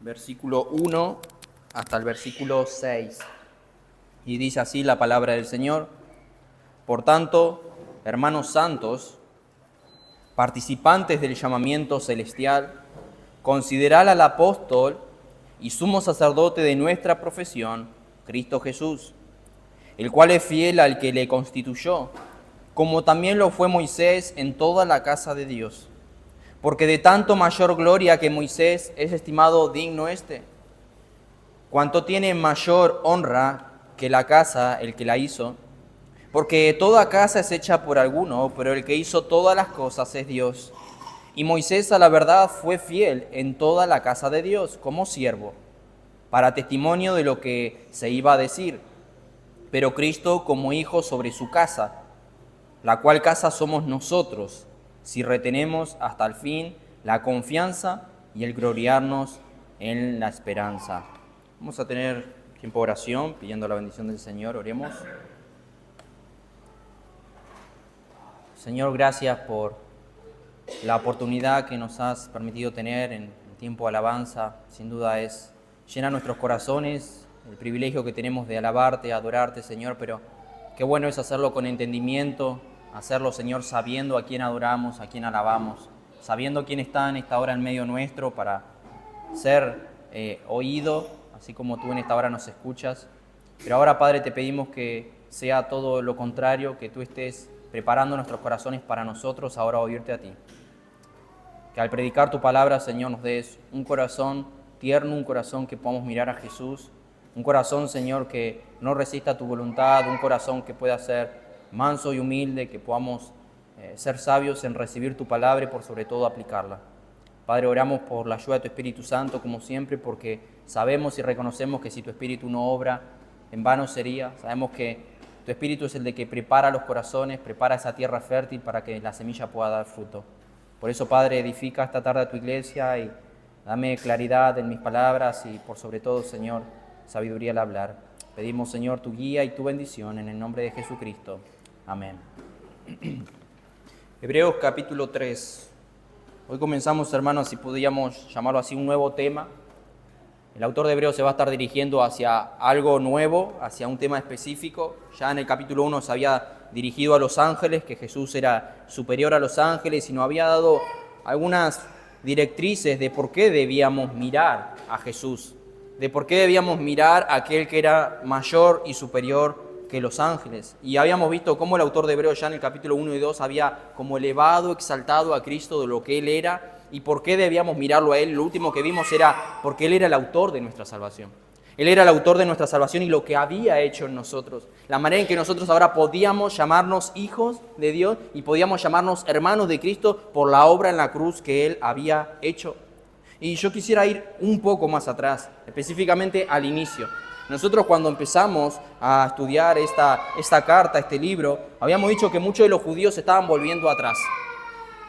versículo 1 hasta el versículo 6. Y dice así la palabra del Señor: Por tanto, hermanos santos, participantes del llamamiento celestial, considerad al apóstol y sumo sacerdote de nuestra profesión, Cristo Jesús, el cual es fiel al que le constituyó, como también lo fue Moisés en toda la casa de Dios. Porque de tanto mayor gloria que Moisés es estimado digno cuanto tiene mayor honra que la casa el que la hizo. Porque toda casa es hecha por alguno, pero el que hizo todas las cosas es Dios. Y Moisés a la verdad fue fiel en toda la casa de Dios como siervo, para testimonio de lo que se iba a decir, pero Cristo como hijo sobre su casa, la cual casa somos nosotros, si retenemos hasta el fin la confianza y el gloriarnos en la esperanza. Vamos a tener tiempo de oración, pidiendo la bendición del Señor. Oremos. Señor, gracias por la oportunidad que nos has permitido tener en el tiempo de alabanza. Sin duda llena nuestros corazones el privilegio que tenemos de alabarte, adorarte, Señor, pero qué bueno es hacerlo con entendimiento, hacerlo, Señor, sabiendo a quién adoramos, a quién alabamos, sabiendo quién está en esta hora en medio nuestro para ser oído, así como tú en esta hora nos escuchas. Pero ahora, Padre, te pedimos que sea todo lo contrario, que tú estés preparando nuestros corazones para nosotros ahora oírte a ti. Que al predicar tu palabra, Señor, nos des un corazón tierno, un corazón que podamos mirar a Jesús, un corazón, Señor, que no resista tu voluntad, un corazón que pueda ser manso y humilde, que podamos ser sabios en recibir tu palabra y por sobre todo aplicarla. Padre, oramos por la ayuda de tu Espíritu Santo, como siempre, porque sabemos y reconocemos que si tu Espíritu no obra, en vano sería. Sabemos que tu Espíritu es el de que prepara los corazones, prepara esa tierra fértil para que la semilla pueda dar fruto. Por eso, Padre, edifica esta tarde a tu iglesia y dame claridad en mis palabras y, por sobre todo, Señor, sabiduría al hablar. Pedimos, Señor, tu guía y tu bendición en el nombre de Jesucristo. Amén. Hebreos capítulo 3. Hoy comenzamos, hermanos, si podríamos llamarlo así, un nuevo tema. El autor de Hebreos se va a estar dirigiendo hacia algo nuevo, hacia un tema específico. Ya en el capítulo 1 se había dirigido a los ángeles, que Jesús era superior a los ángeles, y nos había dado algunas directrices de por qué debíamos mirar a Jesús, de por qué debíamos mirar a aquel que era mayor y superior que los ángeles. Y habíamos visto cómo el autor de Hebreos ya en el capítulo 1 y 2 había como elevado, exaltado a Cristo de lo que Él era y por qué debíamos mirarlo a Él. Lo último que vimos era porque Él era el autor de nuestra salvación. Él era el autor de nuestra salvación y lo que había hecho en nosotros. La manera en que nosotros ahora podíamos llamarnos hijos de Dios y podíamos llamarnos hermanos de Cristo por la obra en la cruz que Él había hecho. Y yo quisiera ir un poco más atrás, específicamente al inicio. Nosotros cuando empezamos a estudiar esta carta, este libro, habíamos dicho que muchos de los judíos se estaban volviendo atrás.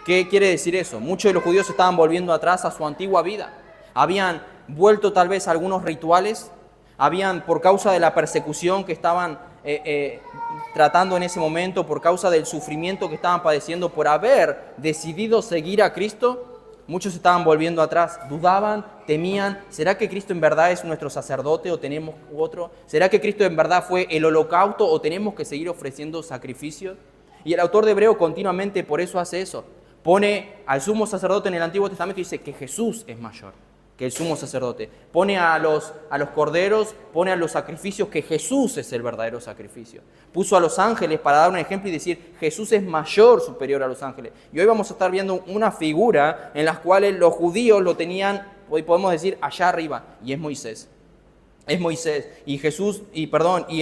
¿Qué quiere decir eso? Muchos de los judíos se estaban volviendo atrás a su antigua vida. Habían vuelto tal vez a algunos rituales, habían, por causa de la persecución que estaban tratando en ese momento, por causa del sufrimiento que estaban padeciendo por haber decidido seguir a Cristo, muchos estaban volviendo atrás, dudaban, temían, ¿será que Cristo en verdad es nuestro sacerdote o tenemos otro? ¿Será que Cristo en verdad fue el holocausto o tenemos que seguir ofreciendo sacrificios? Y el autor de Hebreo continuamente por eso hace eso. Pone al sumo sacerdote en el Antiguo Testamento y dice que Jesús es mayor que el sumo sacerdote. Pone a los corderos, pone a los sacrificios que Jesús es el verdadero sacrificio. Puso a los ángeles para dar un ejemplo y decir Jesús es mayor, superior a los ángeles. Y hoy vamos a estar viendo una figura en la cual los judíos lo tenían, hoy podemos decir, allá arriba, y es Moisés. Es Moisés. Y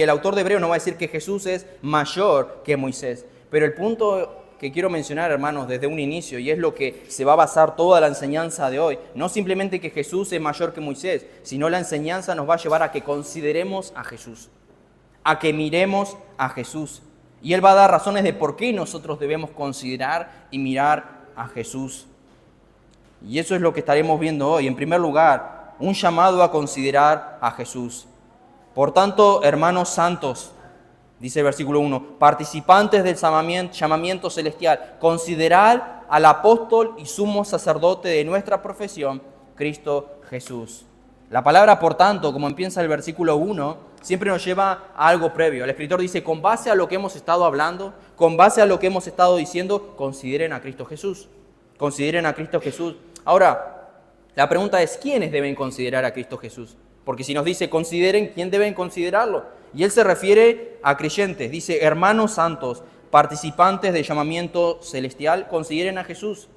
el autor de Hebreo nos va a decir que Jesús es mayor que Moisés. Pero el punto que quiero mencionar, hermanos, desde un inicio, y es lo que se va a basar toda la enseñanza de hoy, no simplemente que Jesús es mayor que Moisés, sino la enseñanza nos va a llevar a que consideremos a Jesús, a que miremos a Jesús. Y Él va a dar razones de por qué nosotros debemos considerar y mirar a Jesús. Y eso es lo que estaremos viendo hoy. En primer lugar, un llamado a considerar a Jesús. Por tanto, hermanos santos, dice el versículo 1, participantes del llamamiento celestial, considerad al apóstol y sumo sacerdote de nuestra profesión, Cristo Jesús. La palabra por tanto, como empieza el versículo 1, siempre nos lleva a algo previo. El escritor dice, con base a lo que hemos estado hablando, con base a lo que hemos estado diciendo, consideren a Cristo Jesús. Consideren a Cristo Jesús. Ahora, la pregunta es, ¿quiénes deben considerar a Cristo Jesús? Porque si nos dice consideren, ¿quién deben considerarlo? Y él se refiere a creyentes. Dice, hermanos santos, participantes del llamamiento celestial, consideren a Jesús.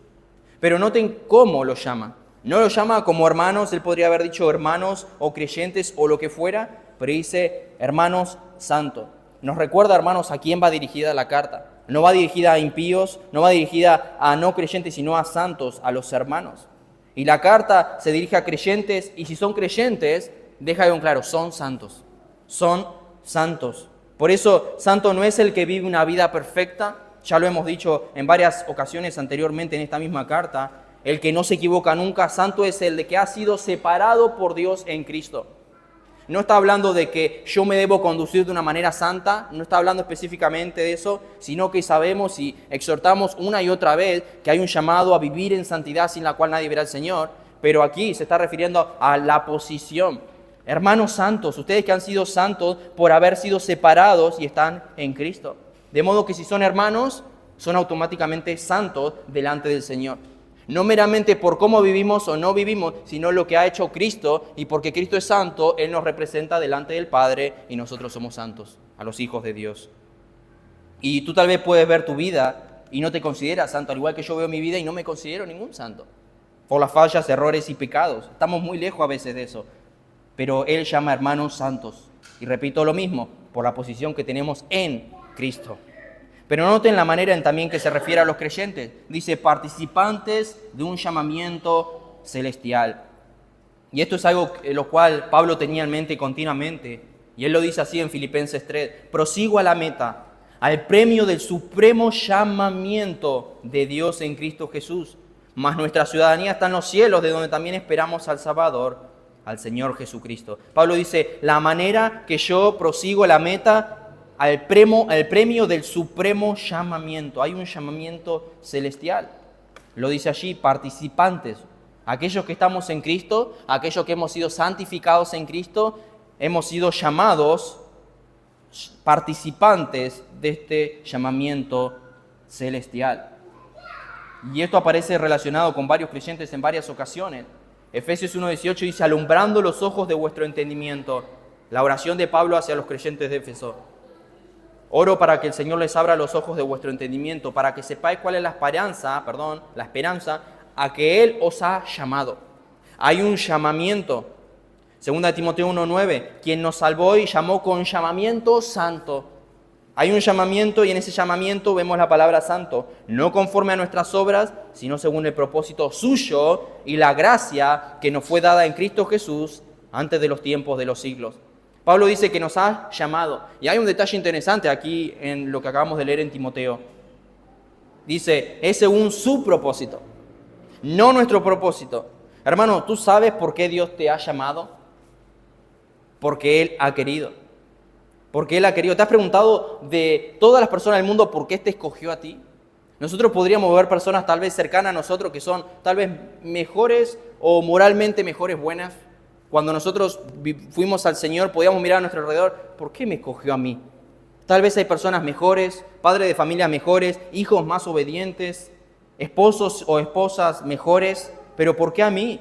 Pero noten cómo lo llama. No lo llama como hermanos, él podría haber dicho hermanos o creyentes o lo que fuera, pero dice hermanos santos. Nos recuerda, hermanos, a quién va dirigida la carta. No va dirigida a impíos, no va dirigida a no creyentes, sino a santos, a los hermanos. Y la carta se dirige a creyentes, y si son creyentes, deja bien claro, son santos. Son santos. Por eso, santo no es el que vive una vida perfecta, ya lo hemos dicho en varias ocasiones anteriormente en esta misma carta. El que no se equivoca nunca, santo es el de que ha sido separado por Dios en Cristo. No está hablando de que yo me debo conducir de una manera santa, no está hablando específicamente de eso, sino que sabemos y exhortamos una y otra vez que hay un llamado a vivir en santidad sin la cual nadie verá al Señor, pero aquí se está refiriendo a la posición. Hermanos santos, ustedes que han sido santos por haber sido separados y están en Cristo. De modo que si son hermanos, son automáticamente santos delante del Señor. No meramente por cómo vivimos o no vivimos, sino lo que ha hecho Cristo, y porque Cristo es santo, Él nos representa delante del Padre y nosotros somos santos, a los hijos de Dios. Y tú tal vez puedes ver tu vida y no te consideras santo, al igual que yo veo mi vida y no me considero ningún santo, por las fallas, errores y pecados. Estamos muy lejos a veces de eso, pero Él llama hermanos santos. Y repito lo mismo, por la posición que tenemos en Cristo. Pero noten la manera en también que se refiere a los creyentes. Dice, participantes de un llamamiento celestial. Y esto es algo lo cual Pablo tenía en mente continuamente. Y él lo dice así en Filipenses 3. Prosigo a la meta, al premio del supremo llamamiento de Dios en Cristo Jesús. Mas nuestra ciudadanía está en los cielos, de donde también esperamos al Salvador, al Señor Jesucristo. Pablo dice, la manera que yo prosigo a la meta, al premio del supremo llamamiento. Hay un llamamiento celestial. Lo dice allí, participantes. Aquellos que estamos en Cristo, aquellos que hemos sido santificados en Cristo, hemos sido llamados participantes de este llamamiento celestial. Y esto aparece relacionado con varios creyentes en varias ocasiones. Efesios 1:18 dice, alumbrando los ojos de vuestro entendimiento. La oración de Pablo hacia los creyentes de Éfeso. Oro para que el Señor les abra los ojos de vuestro entendimiento, para que sepáis cuál es la esperanza a que Él os ha llamado. Hay un llamamiento. 2 Timoteo 1:9, quien nos salvó y llamó con llamamiento santo. Hay un llamamiento y en ese llamamiento vemos la palabra santo, no conforme a nuestras obras, sino según el propósito suyo y la gracia que nos fue dada en Cristo Jesús antes de los tiempos de los siglos. Pablo dice que nos ha llamado. Y hay un detalle interesante aquí en lo que acabamos de leer en Timoteo. Dice, es según su propósito, no nuestro propósito. Hermano, ¿tú sabes por qué Dios te ha llamado? Porque Él ha querido. Porque Él ha querido. ¿Te has preguntado de todas las personas del mundo por qué te escogió a ti? Nosotros podríamos ver personas tal vez cercanas a nosotros que son tal vez mejores o moralmente mejores, buenas. Cuando nosotros fuimos al Señor, podíamos mirar a nuestro alrededor, ¿por qué me escogió a mí? Tal vez hay personas mejores, padres de familia mejores, hijos más obedientes, esposos o esposas mejores, pero ¿por qué a mí?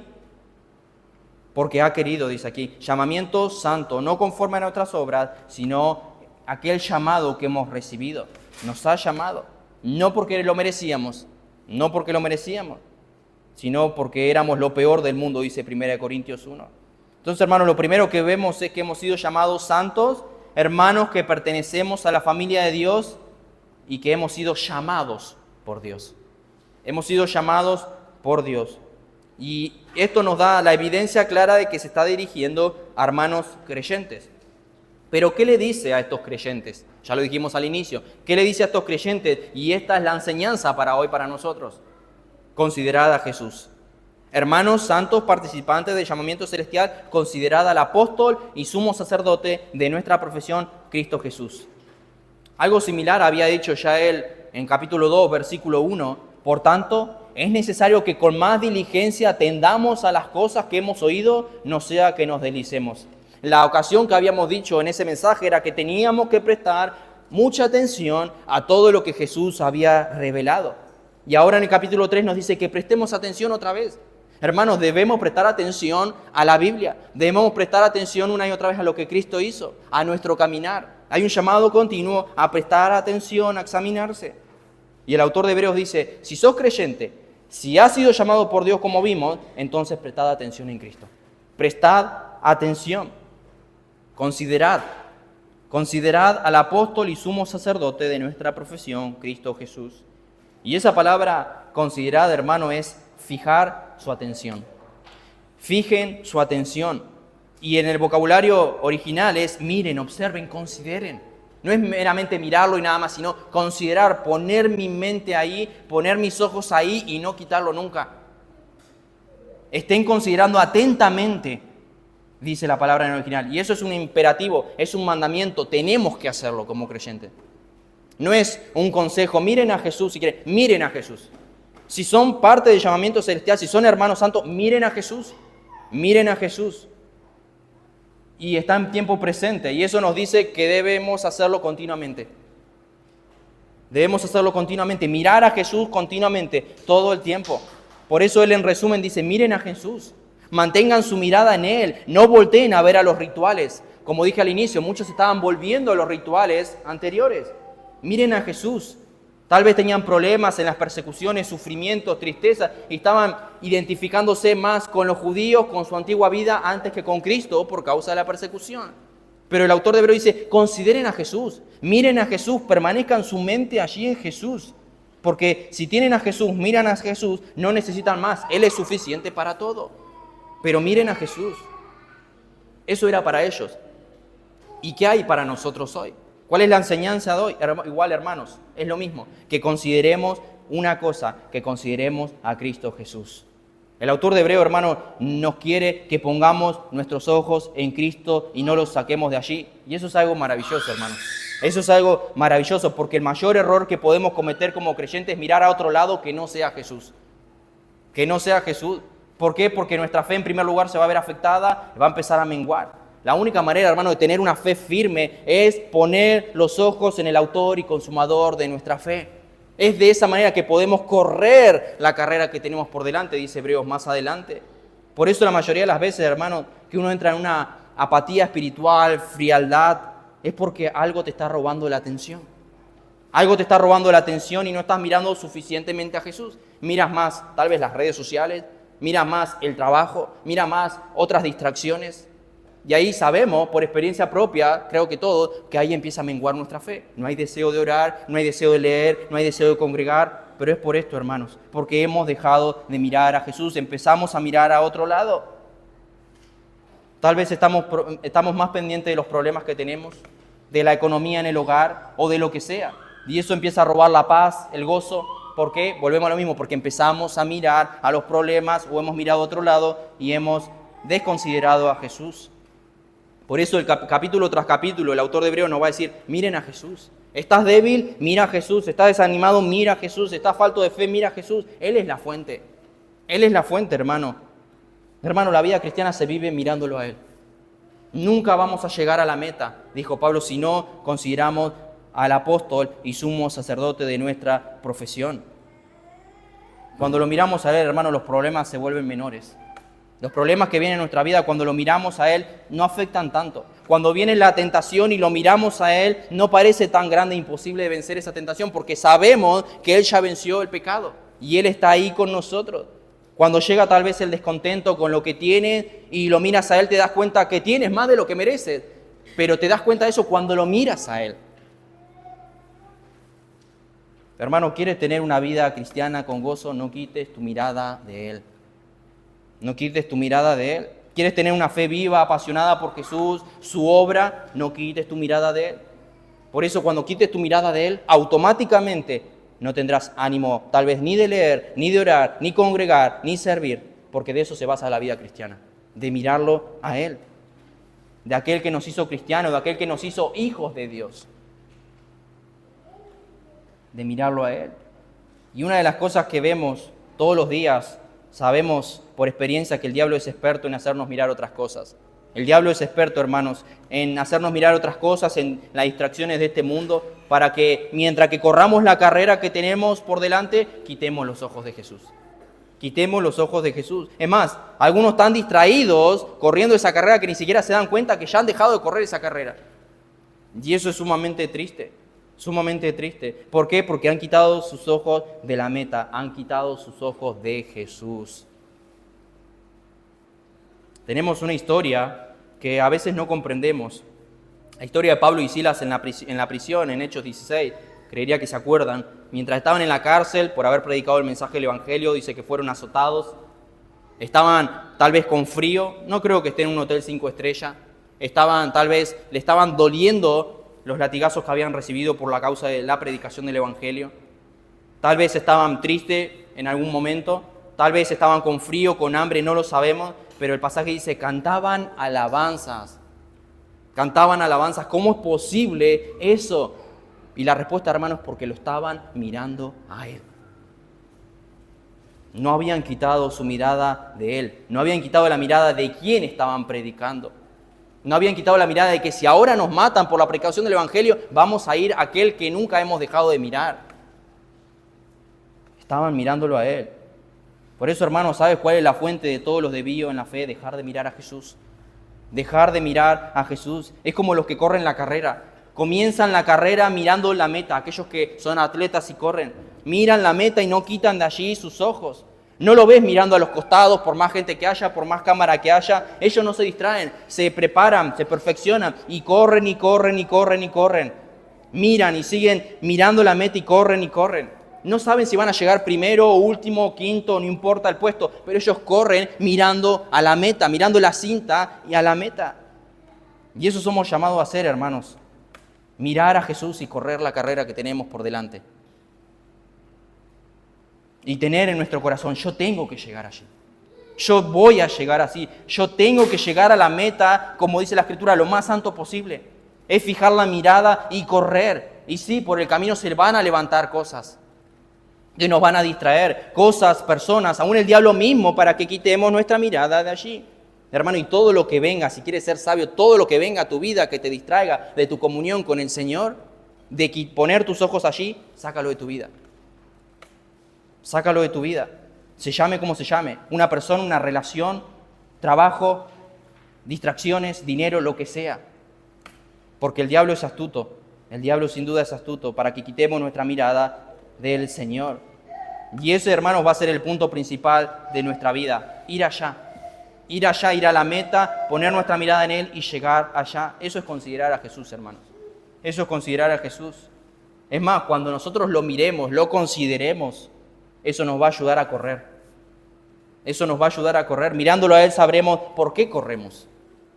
Porque ha querido, dice aquí, llamamiento santo, no conforme a nuestras obras, sino aquel llamado que hemos recibido. Nos ha llamado, no porque lo merecíamos, sino porque éramos lo peor del mundo, dice 1 Corintios 1. Entonces, hermanos, lo primero que vemos es que hemos sido llamados santos, hermanos que pertenecemos a la familia de Dios y que hemos sido llamados por Dios. Hemos sido llamados por Dios. Y esto nos da la evidencia clara de que se está dirigiendo a hermanos creyentes. Pero, ¿qué le dice a estos creyentes? Ya lo dijimos al inicio. ¿Qué le dice a estos creyentes? Y esta es la enseñanza para hoy, para nosotros. Considerad a Jesús. Hermanos santos, participantes del llamamiento celestial, considerad al apóstol y sumo sacerdote de nuestra profesión, Cristo Jesús. Algo similar había dicho ya él en capítulo 2, versículo 1. Por tanto, es necesario que con más diligencia atendamos a las cosas que hemos oído, no sea que nos deslicemos. La ocasión que habíamos dicho en ese mensaje era que teníamos que prestar mucha atención a todo lo que Jesús había revelado. Y ahora en el capítulo 3 nos dice que prestemos atención otra vez. Hermanos, debemos prestar atención a la Biblia. Debemos prestar atención una y otra vez a lo que Cristo hizo, a nuestro caminar. Hay un llamado continuo a prestar atención, a examinarse. Y el autor de Hebreos dice, si sos creyente, si has sido llamado por Dios como vimos, entonces prestad atención en Cristo. Prestad atención. Considerad al apóstol y sumo sacerdote de nuestra profesión, Cristo Jesús. Y esa palabra considerad, hermano, es fijar su atención. Fijen su atención. Y en el vocabulario original es miren, observen, consideren. No es meramente mirarlo y nada más, sino considerar, poner mi mente ahí, poner mis ojos ahí y no quitarlo nunca. Estén considerando atentamente, dice la palabra en el original. Y eso es un imperativo, es un mandamiento. Tenemos que hacerlo como creyentes. No es un consejo, miren a Jesús si quieren, miren a Jesús. Si son parte del llamamiento celestial, si son hermanos santos, miren a Jesús. Miren a Jesús. Y está en tiempo presente. Y eso nos dice que debemos hacerlo continuamente. Debemos hacerlo continuamente. Mirar a Jesús continuamente, todo el tiempo. Por eso él en resumen dice, miren a Jesús. Mantengan su mirada en Él. No volteen a ver a los rituales. Como dije al inicio, muchos estaban volviendo a los rituales anteriores. Miren a Jesús. Tal vez tenían problemas en las persecuciones, sufrimientos, tristeza, y estaban identificándose más con los judíos, con su antigua vida, antes que con Cristo por causa de la persecución. Pero el autor de Hebreos dice, consideren a Jesús, miren a Jesús, permanezcan su mente allí en Jesús. Porque si tienen a Jesús, miran a Jesús, no necesitan más. Él es suficiente para todo. Pero miren a Jesús. Eso era para ellos. ¿Y qué hay para nosotros hoy? ¿Cuál es la enseñanza de hoy? Igual, hermanos, es lo mismo. Que consideremos una cosa, que consideremos a Cristo Jesús. El autor de Hebreo, hermano, nos quiere que pongamos nuestros ojos en Cristo y no los saquemos de allí. Y eso es algo maravilloso, hermanos. Eso es algo maravilloso, porque el mayor error que podemos cometer como creyentes es mirar a otro lado que no sea Jesús. Que no sea Jesús. ¿Por qué? Porque nuestra fe en primer lugar se va a ver afectada, va a empezar a menguar. La única manera, hermano, de tener una fe firme es poner los ojos en el autor y consumador de nuestra fe. Es de esa manera que podemos correr la carrera que tenemos por delante, dice Hebreos más adelante. Por eso la mayoría de las veces, hermano, que uno entra en una apatía espiritual, frialdad, es porque algo te está robando la atención. Algo te está robando la atención y no estás mirando suficientemente a Jesús. Miras más, tal vez, las redes sociales, miras más el trabajo, miras más otras distracciones. Y ahí sabemos, por experiencia propia, creo que todos, que ahí empieza a menguar nuestra fe. No hay deseo de orar, no hay deseo de leer, no hay deseo de congregar. Pero es por esto, hermanos, porque hemos dejado de mirar a Jesús, empezamos a mirar a otro lado. Tal vez estamos más pendientes de los problemas que tenemos, de la economía en el hogar o de lo que sea. Y eso empieza a robar la paz, el gozo. ¿Por qué? Volvemos a lo mismo, porque empezamos a mirar a los problemas o hemos mirado a otro lado y hemos desconsiderado a Jesús. Por eso el capítulo tras capítulo el autor de Hebreos nos va a decir, miren a Jesús. ¿Estás débil? Mira a Jesús. ¿Estás desanimado? Mira a Jesús. ¿Estás falto de fe? Mira a Jesús. Él es la fuente. Él es la fuente, hermano. Hermano, la vida cristiana se vive mirándolo a Él. Nunca vamos a llegar a la meta, dijo Pablo, si no consideramos al apóstol y sumo sacerdote de nuestra profesión. Cuando lo miramos a Él, hermano, los problemas se vuelven menores. Los problemas que vienen en nuestra vida, cuando lo miramos a Él, no afectan tanto. Cuando viene la tentación y lo miramos a Él, no parece tan grande e imposible de vencer esa tentación, porque sabemos que Él ya venció el pecado y Él está ahí con nosotros. Cuando llega tal vez el descontento con lo que tienes y lo miras a Él, te das cuenta que tienes más de lo que mereces, pero te das cuenta de eso cuando lo miras a Él. Hermano, ¿quieres tener una vida cristiana con gozo? No quites tu mirada de Él. No quites tu mirada de Él. ¿Quieres tener una fe viva, apasionada por Jesús, su obra? No quites tu mirada de Él. Por eso cuando quites tu mirada de Él, automáticamente no tendrás ánimo tal vez ni de leer, ni de orar, ni congregar, ni servir, porque de eso se basa la vida cristiana, de mirarlo a Él, de aquel que nos hizo cristianos, de aquel que nos hizo hijos de Dios, de mirarlo a Él. Y una de las cosas que vemos Todos los días sabemos por experiencia que el diablo es experto en hacernos mirar otras cosas. El diablo es experto, hermanos, en hacernos mirar otras cosas, en las distracciones de este mundo, para que mientras que corramos la carrera que tenemos por delante, quitemos los ojos de Jesús. Quitemos los ojos de Jesús. Es más, algunos están distraídos corriendo esa carrera que ni siquiera se dan cuenta que ya han dejado de correr esa carrera. Y eso es sumamente triste, sumamente triste. ¿Por qué? Porque han quitado sus ojos de la meta, han quitado sus ojos de Jesús. Tenemos una historia que a veces no comprendemos. La historia de Pablo y Silas en la prisión, en Hechos 16, creería que se acuerdan. Mientras estaban en la cárcel por haber predicado el mensaje del Evangelio, dice que fueron azotados. Estaban tal vez con frío, no creo que estén en un hotel 5 estrellas. Tal vez le estaban doliendo los latigazos que habían recibido por la causa de la predicación del Evangelio. Tal vez estaban tristes en algún momento, tal vez estaban con frío, con hambre, no lo sabemos, pero el pasaje dice, cantaban alabanzas. Cantaban alabanzas. ¿Cómo es posible eso? Y la respuesta, hermanos, porque lo estaban mirando a Él. No habían quitado su mirada de Él. No habían quitado la mirada de quién estaban predicando. No habían quitado la mirada de que si ahora nos matan por la predicación del Evangelio, vamos a ir a aquel que nunca hemos dejado de mirar. Estaban mirándolo a Él. Por eso, hermanos, ¿sabes cuál es la fuente de todos los desvíos en la fe? Dejar de mirar a Jesús. Dejar de mirar a Jesús. Es como los que corren la carrera. Comienzan la carrera mirando la meta. Aquellos que son atletas y corren. Miran la meta y no quitan de allí sus ojos. No lo ves mirando a los costados, por más gente que haya, por más cámara que haya. Ellos no se distraen, se preparan, se perfeccionan y corren y corren y corren y corren. Miran y siguen mirando la meta y corren y corren. No saben si van a llegar primero o último o quinto, no importa el puesto, pero ellos corren mirando a la meta, mirando la cinta y a la meta. Y eso somos llamados a hacer, hermanos. Mirar a Jesús y correr la carrera que tenemos por delante. Y tener en nuestro corazón, yo tengo que llegar allí. Yo voy a llegar así. Yo tengo que llegar a la meta, como dice la Escritura, lo más santo posible. Es fijar la mirada y correr. Y sí, por el camino se van a levantar cosas que nos van a distraer, cosas, personas, aún el diablo mismo, para que quitemos nuestra mirada de allí. Hermano, y todo lo que venga, si quieres ser sabio, todo lo que venga a tu vida que te distraiga de tu comunión con el Señor, de poner tus ojos allí, sácalo de tu vida. Sácalo de tu vida. Se llame como se llame. Una persona, una relación, trabajo, distracciones, dinero, lo que sea. Porque el diablo es astuto. El diablo sin duda es astuto para que quitemos nuestra mirada del Señor. Y ese, hermanos, va a ser el punto principal de nuestra vida. Ir allá. Ir allá, ir a la meta, poner nuestra mirada en Él y llegar allá. Eso es considerar a Jesús, hermanos. Eso es considerar a Jesús. Es más, cuando nosotros lo miremos, lo consideremos, eso nos va a ayudar a correr. Eso nos va a ayudar a correr. Mirándolo a Él sabremos por qué corremos.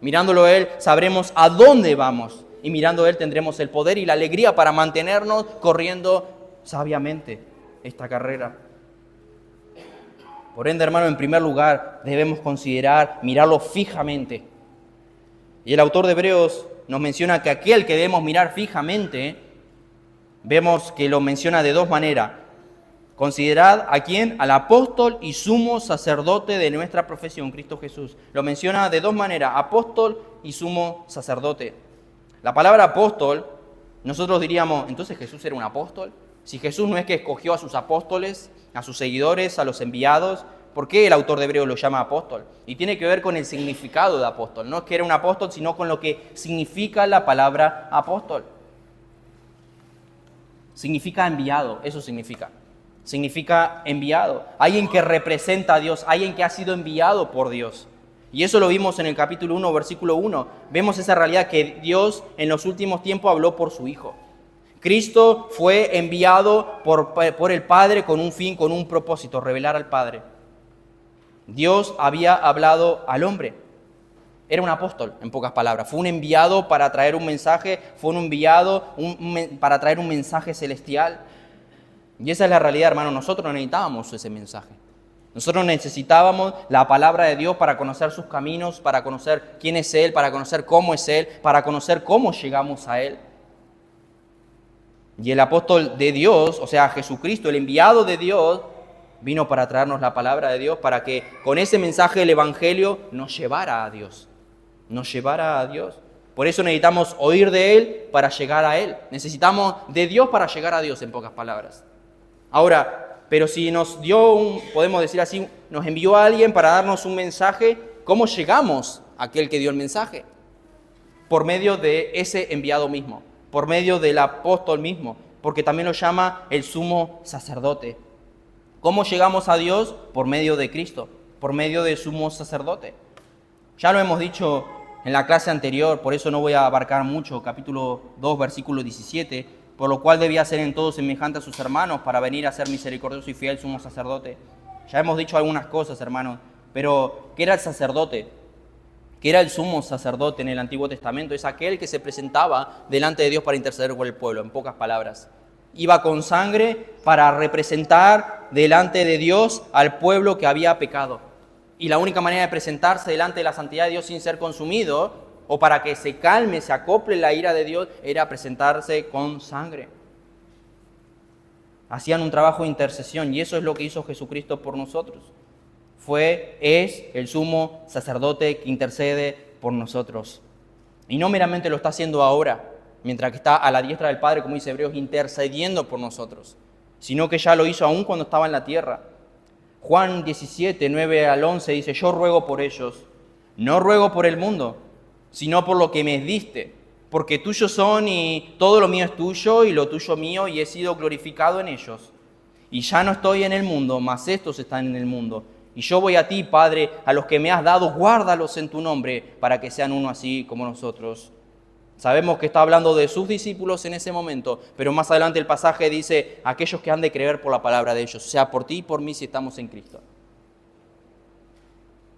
Mirándolo a Él sabremos a dónde vamos. Y mirando a Él tendremos el poder y la alegría para mantenernos corriendo sabiamente esta carrera. Por ende, hermano, en primer lugar debemos considerar, mirarlo fijamente. Y el autor de Hebreos nos menciona que aquel que debemos mirar fijamente, vemos que lo menciona de dos maneras. Considerad a quién, al apóstol y sumo sacerdote de nuestra profesión, Cristo Jesús. Lo menciona de dos maneras, apóstol y sumo sacerdote. La palabra apóstol, nosotros diríamos, ¿entonces Jesús era un apóstol? Si Jesús no es que escogió a sus apóstoles, a sus seguidores, a los enviados, ¿por qué el autor de Hebreos lo llama apóstol? Y tiene que ver con el significado de apóstol. No es que era un apóstol, sino con lo que significa la palabra apóstol. Significa enviado, eso significa. Significa enviado. Alguien que representa a Dios, alguien que ha sido enviado por Dios. Y eso lo vimos en el capítulo 1, versículo 1. Vemos esa realidad que Dios en los últimos tiempos habló por su Hijo. Cristo fue enviado por el Padre con un fin, con un propósito, revelar al Padre. Dios había hablado al hombre. Era un apóstol, en pocas palabras. Fue un enviado para traer un mensaje, fue un enviado para traer un mensaje celestial. Y esa es la realidad, hermano. Nosotros necesitábamos ese mensaje. Nosotros necesitábamos la palabra de Dios para conocer sus caminos, para conocer quién es Él, para conocer cómo es Él, para conocer cómo llegamos a Él. Y el apóstol de Dios, o sea, Jesucristo, el enviado de Dios, Vino para traernos la palabra de Dios, para que con ese mensaje del Evangelio nos llevara a Dios. Nos llevara a Dios. Por eso necesitamos oír de Él para llegar a Él. Necesitamos de Dios para llegar a Dios, en pocas palabras. Ahora, pero si nos dio podemos decir así, nos envió a alguien para darnos un mensaje, ¿cómo llegamos a aquel que dio el mensaje? Por medio de ese enviado mismo, por medio del apóstol mismo, porque también lo llama el sumo sacerdote. ¿Cómo llegamos a Dios? Por medio de Cristo, por medio del sumo sacerdote. Ya lo hemos dicho en la clase anterior, por eso no voy a abarcar mucho, capítulo 2, versículo 17, por lo cual debía ser en todo semejante a sus hermanos para venir a ser misericordioso y fiel sumo sacerdote. Ya hemos dicho algunas cosas, hermanos, pero ¿qué era el sacerdote? ¿Qué era el sumo sacerdote en el Antiguo Testamento? Es aquel que se presentaba delante de Dios para interceder por el pueblo, en pocas palabras. Iba con sangre para representar delante de Dios al pueblo que había pecado. Y la única manera de presentarse delante de la santidad de Dios sin ser consumido, o para que se calme, se acople la ira de Dios, era presentarse con sangre. Hacían un trabajo de intercesión y eso es lo que hizo Jesucristo por nosotros. Es el sumo sacerdote que intercede por nosotros. Y no meramente lo está haciendo ahora, mientras que está a la diestra del Padre, como dice Hebreos, intercediendo por nosotros, sino que ya lo hizo aún cuando estaba en la tierra. Juan 17, 9 al 11 dice, yo ruego por ellos, no ruego por el mundo, sino por lo que me diste, porque tuyos son y todo lo mío es tuyo y lo tuyo mío y he sido glorificado en ellos. Y ya no estoy en el mundo, mas estos están en el mundo. Y yo voy a ti, Padre, a los que me has dado, guárdalos en tu nombre, para que sean uno así como nosotros. Sabemos que está hablando de sus discípulos en ese momento, pero más adelante el pasaje dice, aquellos que han de creer por la palabra de ellos, o sea, por ti y por mí si estamos en Cristo.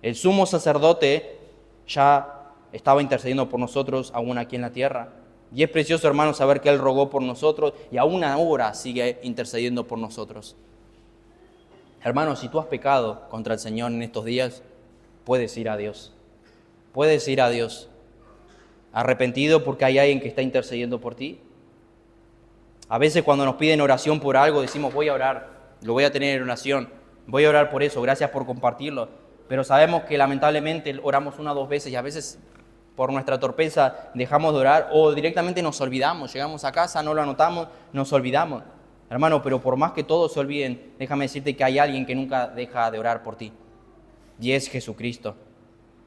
El sumo sacerdote ya estaba intercediendo por nosotros aún aquí en la tierra. Y es precioso, hermanos, saber que Él rogó por nosotros y aún ahora sigue intercediendo por nosotros. Hermanos, si tú has pecado contra el Señor en estos días, puedes ir a Dios. Puedes ir a Dios. Arrepentido porque hay alguien que está intercediendo por ti. A veces cuando nos piden oración por algo decimos voy a orar, lo voy a tener en oración, voy a orar por eso, gracias por compartirlo. Pero sabemos que lamentablemente oramos una o dos veces y a veces por nuestra torpeza dejamos de orar o directamente nos olvidamos, llegamos a casa, no lo anotamos, nos olvidamos. Hermano, pero por más que todos se olviden, déjame decirte que hay alguien que nunca deja de orar por ti y es Jesucristo.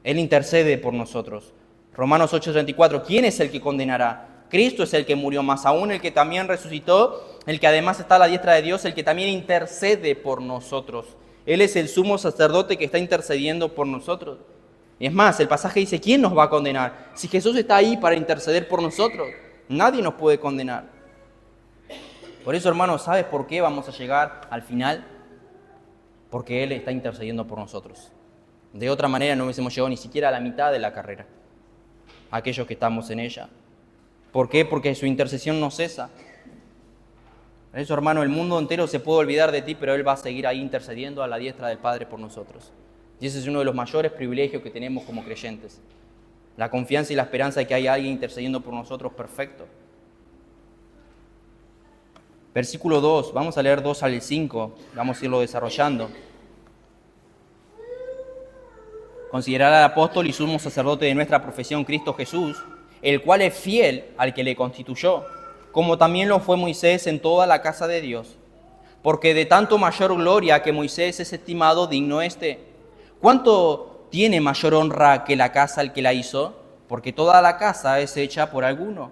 Él intercede por nosotros. Romanos 8:34, ¿quién es el que condenará? Cristo es el que murió, más aún el que también resucitó, el que además está a la diestra de Dios, el que también intercede por nosotros. Él es el sumo sacerdote que está intercediendo por nosotros. Y es más, el pasaje dice, ¿quién nos va a condenar? Si Jesús está ahí para interceder por nosotros, nadie nos puede condenar. Por eso, hermanos, ¿sabes por qué vamos a llegar al final? Porque Él está intercediendo por nosotros. De otra manera no hubiésemos llegado ni siquiera a la mitad de la carrera. Aquellos que estamos en ella. ¿Por qué? Porque su intercesión no cesa. Por eso, hermano, el mundo entero se puede olvidar de ti, pero Él va a seguir ahí intercediendo a la diestra del Padre por nosotros. Y ese es uno de los mayores privilegios que tenemos como creyentes. La confianza y la esperanza de que hay alguien intercediendo por nosotros perfecto. Versículo 2, vamos a leer 2 al 5, vamos a irlo desarrollando. Considerar al apóstol y sumo sacerdote de nuestra profesión, Cristo Jesús, el cual es fiel al que le constituyó, como también lo fue Moisés en toda la casa de Dios. Porque de tanto mayor gloria que Moisés es estimado, digno este. ¿Cuánto tiene mayor honra que la casa el que la hizo? Porque toda la casa es hecha por alguno,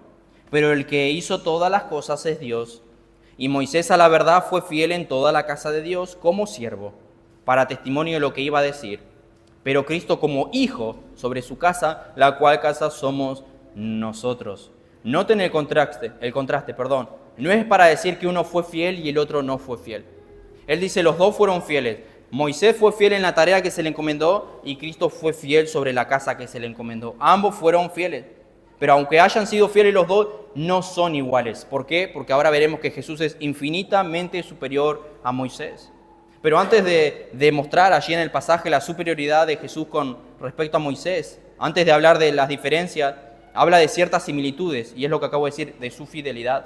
pero el que hizo todas las cosas es Dios. Y Moisés a la verdad fue fiel en toda la casa de Dios como siervo, para testimonio de lo que iba a decir. Pero Cristo como hijo sobre su casa, la cual casa somos nosotros. Noten el contraste. No es para decir que uno fue fiel y el otro no fue fiel. Él dice, los dos fueron fieles. Moisés fue fiel en la tarea que se le encomendó y Cristo fue fiel sobre la casa que se le encomendó. Ambos fueron fieles. Pero aunque hayan sido fieles los dos, no son iguales. ¿Por qué? Porque ahora veremos que Jesús es infinitamente superior a Moisés. Pero antes de demostrar allí en el pasaje la superioridad de Jesús con respecto a Moisés, antes de hablar de las diferencias, habla de ciertas similitudes, y es lo que acabo de decir, de su fidelidad.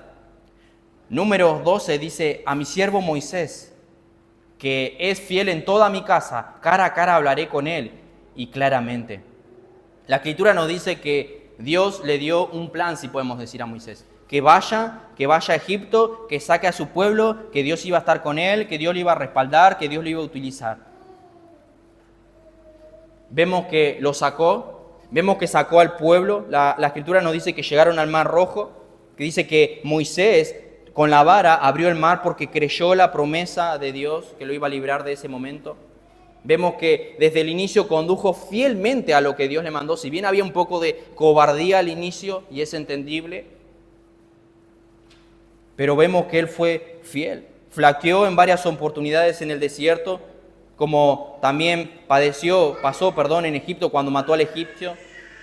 Números 12 dice, a mi siervo Moisés, que es fiel en toda mi casa, cara a cara hablaré con él y claramente. La Escritura nos dice que Dios le dio un plan, si podemos decir, a Moisés. Que vaya a Egipto, que saque a su pueblo, que Dios iba a estar con él, que Dios le iba a respaldar, que Dios lo iba a utilizar. Vemos que lo sacó, vemos que sacó al pueblo. La Escritura nos dice que llegaron al Mar Rojo, que dice que Moisés con la vara abrió el mar porque creyó la promesa de Dios que lo iba a librar de ese momento. Vemos que desde el inicio condujo fielmente a lo que Dios le mandó. Si bien había un poco de cobardía al inicio, y es entendible, pero vemos que él fue fiel. Flaqueó en varias oportunidades en el desierto, como también pasó en Egipto cuando mató al egipcio.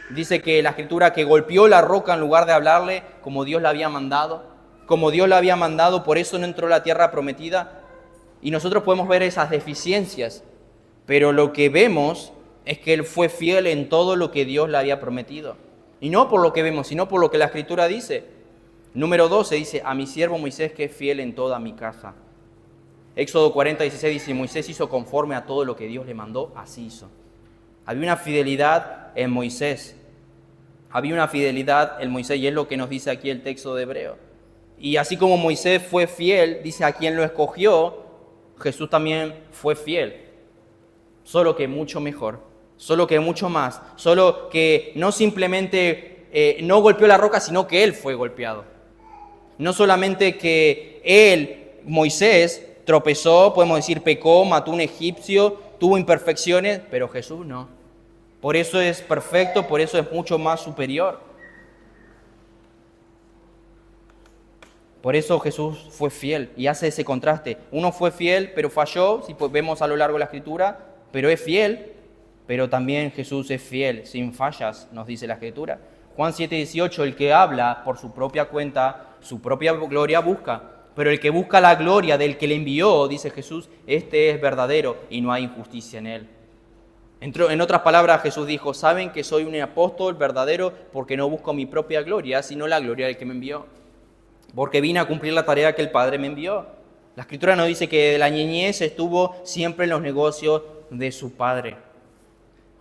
Dice que la Escritura que golpeó la roca en lugar de hablarle como Dios le había mandado. Como Dios le había mandado, por eso no entró a la tierra prometida. Y nosotros podemos ver esas deficiencias, pero lo que vemos es que él fue fiel en todo lo que Dios le había prometido. Y no por lo que vemos, sino por lo que la Escritura dice. Número 12 dice, a mi siervo Moisés que es fiel en toda mi casa. Éxodo 40:16 dice, Moisés hizo conforme a todo lo que Dios le mandó, así hizo. Había una fidelidad en Moisés. Había una fidelidad en Moisés y es lo que nos dice aquí el texto de Hebreo. Y así como Moisés fue fiel, dice a quien lo escogió, Jesús también fue fiel. Solo que mucho mejor, solo que mucho más, solo que no simplemente no golpeó la roca, sino que él fue golpeado. No solamente que él, Moisés, tropezó, podemos decir pecó, mató a un egipcio, tuvo imperfecciones, pero Jesús no. Por eso es perfecto, por eso es mucho más superior. Por eso Jesús fue fiel y hace ese contraste. Uno fue fiel, pero falló, si vemos a lo largo de la Escritura, pero es fiel, pero también Jesús es fiel, sin fallas, nos dice la Escritura. Juan 7:18, el que habla por su propia cuenta, su propia gloria busca, pero el que busca la gloria del que le envió, dice Jesús, este es verdadero y no hay injusticia en él. En otras palabras, Jesús dijo, saben que soy un apóstol verdadero porque no busco mi propia gloria, sino la gloria del que me envió. Porque vine a cumplir la tarea que el Padre me envió. La Escritura nos dice que de la niñez estuvo siempre en los negocios de su Padre.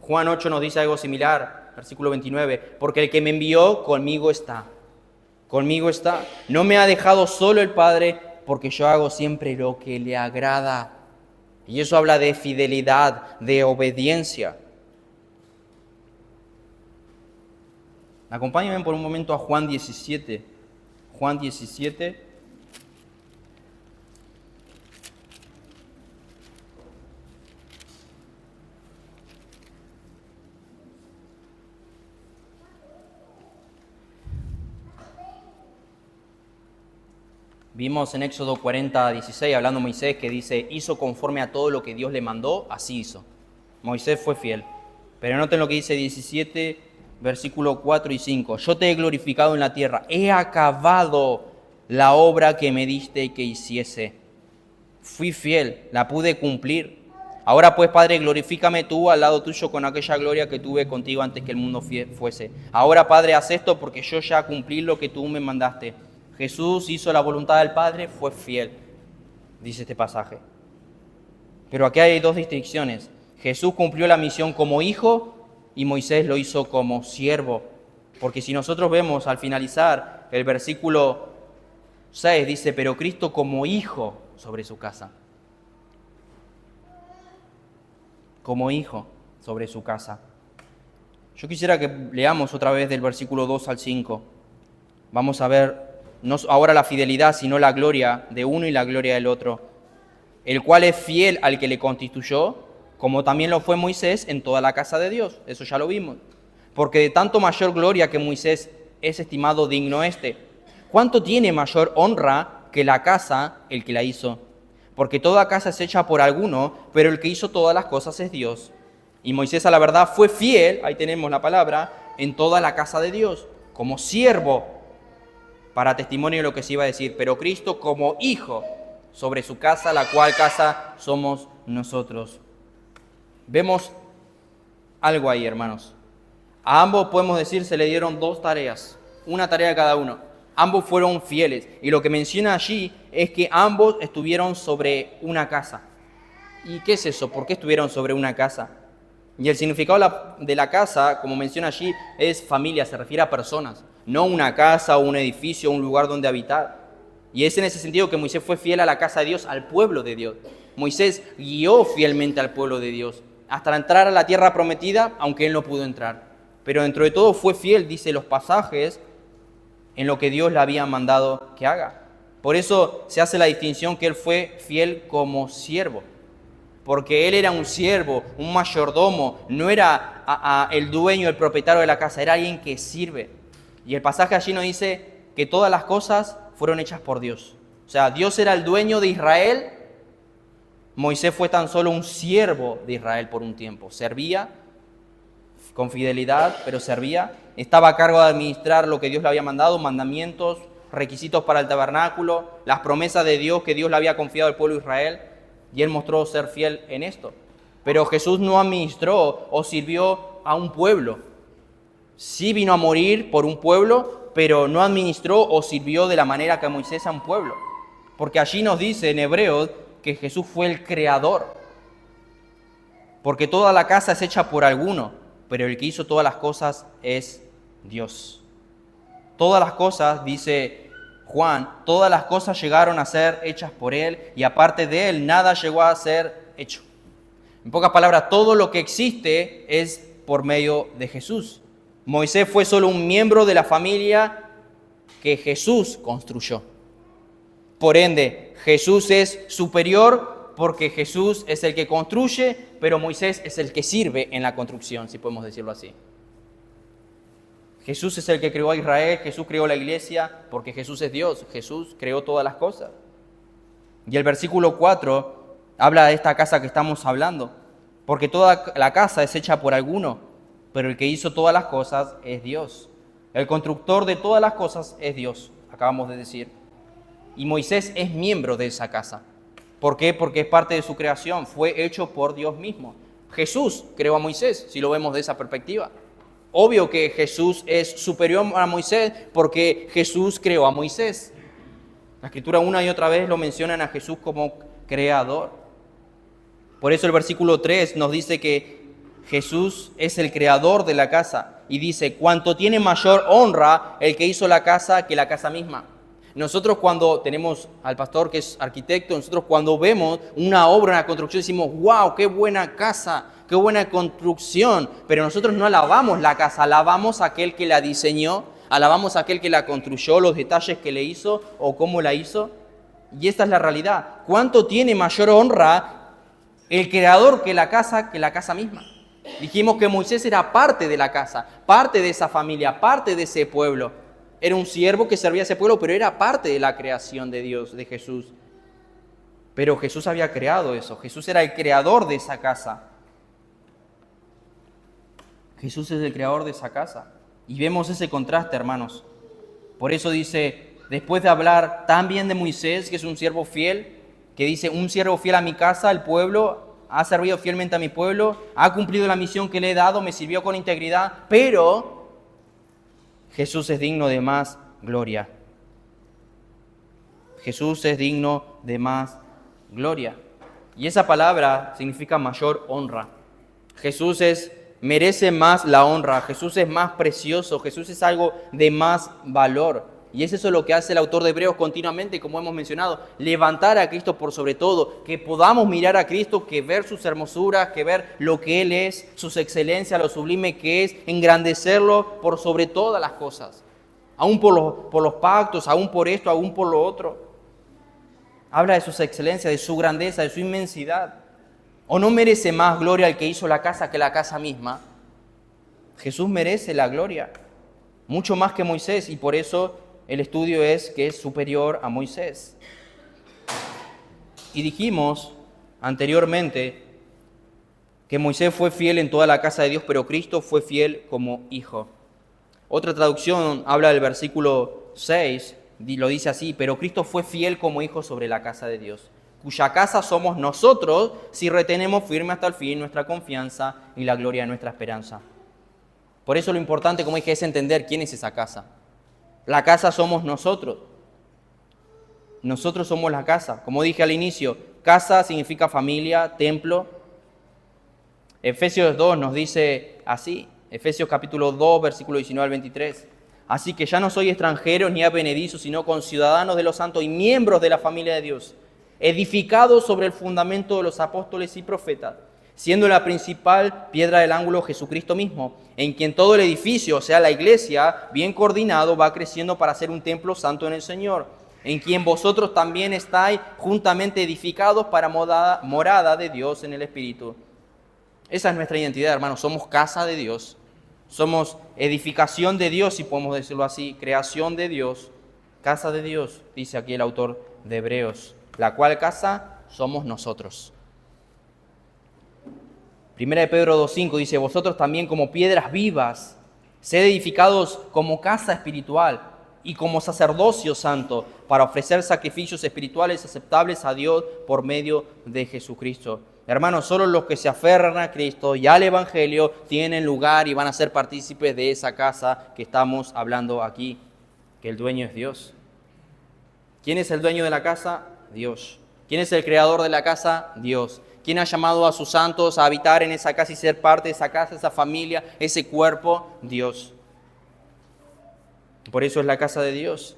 Juan 8 nos dice algo similar, versículo 29, porque el que me envió conmigo está. Conmigo está. No me ha dejado solo el Padre, porque yo hago siempre lo que le agrada. Y eso habla de fidelidad, de obediencia. Acompáñenme por un momento a Juan 17. Juan 17. Vimos en Éxodo 40:16, hablando Moisés, que dice, hizo conforme a todo lo que Dios le mandó, así hizo. Moisés fue fiel. Pero noten lo que dice 17, versículo 4 y 5. Yo te he glorificado en la tierra, he acabado la obra que me diste y que hiciese. Fui fiel, la pude cumplir. Ahora pues, Padre, glorifícame tú al lado tuyo con aquella gloria que tuve contigo antes que el mundo fuese. Ahora, Padre, haz esto porque yo ya cumplí lo que tú me mandaste. Jesús hizo la voluntad del Padre, fue fiel, dice este pasaje. Pero aquí hay dos distinciones. Jesús cumplió la misión como hijo y Moisés lo hizo como siervo. Porque si nosotros vemos al finalizar el versículo 6, dice, pero Cristo como hijo sobre su casa. Como hijo sobre su casa. Yo quisiera que leamos otra vez del versículo 2 al 5. Vamos a ver no ahora la fidelidad, sino la gloria de uno y la gloria del otro. El cual es fiel al que le constituyó, como también lo fue Moisés en toda la casa de Dios. Eso ya lo vimos. Porque de tanto mayor gloria que Moisés es estimado digno este, ¿cuánto tiene mayor honra que la casa el que la hizo? Porque toda casa es hecha por alguno, pero el que hizo todas las cosas es Dios. Y Moisés a la verdad fue fiel, ahí tenemos la palabra, en toda la casa de Dios, como siervo, para testimonio de lo que se iba a decir, pero Cristo como hijo sobre su casa, la cual casa somos nosotros. Vemos algo ahí, hermanos. A ambos, podemos decir, se le dieron dos tareas, una tarea a cada uno. Ambos fueron fieles y lo que menciona allí es que ambos estuvieron sobre una casa. ¿Y qué es eso? ¿Por qué estuvieron sobre una casa? Y el significado de la casa, como menciona allí, es familia, se refiere a personas, no una casa o un edificio o un lugar donde habitar. Y es en ese sentido que Moisés fue fiel a la casa de Dios, al pueblo de Dios. Moisés guió fielmente al pueblo de Dios hasta entrar a la tierra prometida, aunque él no pudo entrar. Pero dentro de todo fue fiel, dice los pasajes, en lo que Dios le había mandado que haga. Por eso se hace la distinción que él fue fiel como siervo. Porque él era un siervo, un mayordomo, no era el dueño, el propietario de la casa, era alguien que sirve. Y el pasaje allí nos dice que todas las cosas fueron hechas por Dios. O sea, Dios era el dueño de Israel, Moisés fue tan solo un siervo de Israel por un tiempo. Servía con fidelidad, pero servía. Estaba a cargo de administrar lo que Dios le había mandado, mandamientos, requisitos para el tabernáculo, las promesas de Dios que Dios le había confiado al pueblo de Israel. Y él mostró ser fiel en esto. Pero Jesús no administró o sirvió a un pueblo. Sí vino a morir por un pueblo, pero no administró o sirvió de la manera que Moisés a un pueblo. Porque allí nos dice en Hebreos que Jesús fue el creador. Porque toda la casa es hecha por alguno, pero el que hizo todas las cosas es Dios. Todas las cosas, dice Juan, todas las cosas llegaron a ser hechas por Él y aparte de Él nada llegó a ser hecho. En pocas palabras, todo lo que existe es por medio de Jesús. Moisés fue solo un miembro de la familia que Jesús construyó. Por ende, Jesús es superior porque Jesús es el que construye, pero Moisés es el que sirve en la construcción, si podemos decirlo así. Jesús es el que creó a Israel, Jesús creó la iglesia, porque Jesús es Dios, Jesús creó todas las cosas. Y el versículo 4 habla de esta casa que estamos hablando, porque toda la casa es hecha por alguno, pero el que hizo todas las cosas es Dios. El constructor de todas las cosas es Dios, acabamos de decir. Y Moisés es miembro de esa casa. ¿Por qué? Porque es parte de su creación, fue hecho por Dios mismo. Jesús creó a Moisés, si lo vemos de esa perspectiva. Obvio que Jesús es superior a Moisés porque Jesús creó a Moisés. La Escritura una y otra vez lo mencionan a Jesús como creador. Por eso el versículo 3 nos dice que Jesús es el creador de la casa y dice, cuanto tiene mayor honra el que hizo la casa que la casa misma. Nosotros cuando tenemos al pastor que es arquitecto, nosotros cuando vemos una obra, una construcción, decimos, wow, qué buena casa, qué buena construcción, pero nosotros no alabamos la casa, alabamos a aquel que la diseñó, alabamos a aquel que la construyó, los detalles que le hizo o cómo la hizo. Y esta es la realidad. ¿Cuánto tiene mayor honra el creador que la casa misma? Dijimos que Moisés era parte de la casa, parte de esa familia, parte de ese pueblo. Era un siervo que servía a ese pueblo, pero era parte de la creación de Dios, de Jesús. Pero Jesús había creado eso. Jesús era el creador de esa casa. Jesús es el creador de esa casa. Y vemos ese contraste, hermanos. Por eso dice, después de hablar tan bien de Moisés, que es un siervo fiel, que dice, un siervo fiel a mi casa, el pueblo, ha servido fielmente a mi pueblo, ha cumplido la misión que le he dado, me sirvió con integridad, pero Jesús es digno de más gloria. Jesús es digno de más gloria. Y esa palabra significa mayor honra. Jesús merece más la honra. Jesús es más precioso. Jesús es algo de más valor. Y es eso lo que hace el autor de Hebreos continuamente, como hemos mencionado, levantar a Cristo por sobre todo, que podamos mirar a Cristo, que ver sus hermosuras, que ver lo que Él es, sus excelencias, lo sublime que es, engrandecerlo por sobre todas las cosas, aún por los pactos, aún por esto, aún por lo otro. Habla de sus excelencias, de su grandeza, de su inmensidad. ¿O no merece más gloria el que hizo la casa que la casa misma? Jesús merece la gloria, mucho más que Moisés, y por eso el estudio es que es superior a Moisés. Y dijimos anteriormente que Moisés fue fiel en toda la casa de Dios, pero Cristo fue fiel como hijo. Otra traducción habla del versículo 6, lo dice así, pero Cristo fue fiel como hijo sobre la casa de Dios, cuya casa somos nosotros si retenemos firme hasta el fin nuestra confianza y la gloria de nuestra esperanza. Por eso lo importante, como dije, es entender quién es esa casa. La casa somos nosotros. Nosotros somos la casa. Como dije al inicio, Casa significa familia, templo. Efesios 2 nos dice así, Efesios capítulo 2, versículo 19 al 23. Así que ya no sois extranjeros ni advenedizos, sino conciudadanos de los santos y miembros de la familia de Dios, edificados sobre el fundamento de los apóstoles y profetas, siendo la principal piedra del ángulo Jesucristo mismo, en quien todo el edificio, o sea, la iglesia, bien coordinado, va creciendo para ser un templo santo en el Señor, en quien vosotros también estáis juntamente edificados para morada de Dios en el Espíritu. Esa es nuestra identidad, hermanos. Somos casa de Dios. Somos edificación de Dios, si podemos decirlo así, creación de Dios, casa de Dios, dice aquí el autor de Hebreos, la cual casa somos nosotros. Primera de Pedro 2:5 dice, vosotros también como piedras vivas, sed edificados como casa espiritual y como sacerdocio santo, para ofrecer sacrificios espirituales aceptables a Dios por medio de Jesucristo. Hermanos, solo los que se aferran a Cristo y al Evangelio tienen lugar y van a ser partícipes de esa casa que estamos hablando aquí, que el dueño es Dios. ¿Quién es el dueño de la casa? Dios. ¿Quién es el creador de la casa? Dios. ¿Quién ha llamado a sus santos a habitar en esa casa y ser parte de esa casa, esa familia, ese cuerpo? Dios. Por eso es la casa de Dios.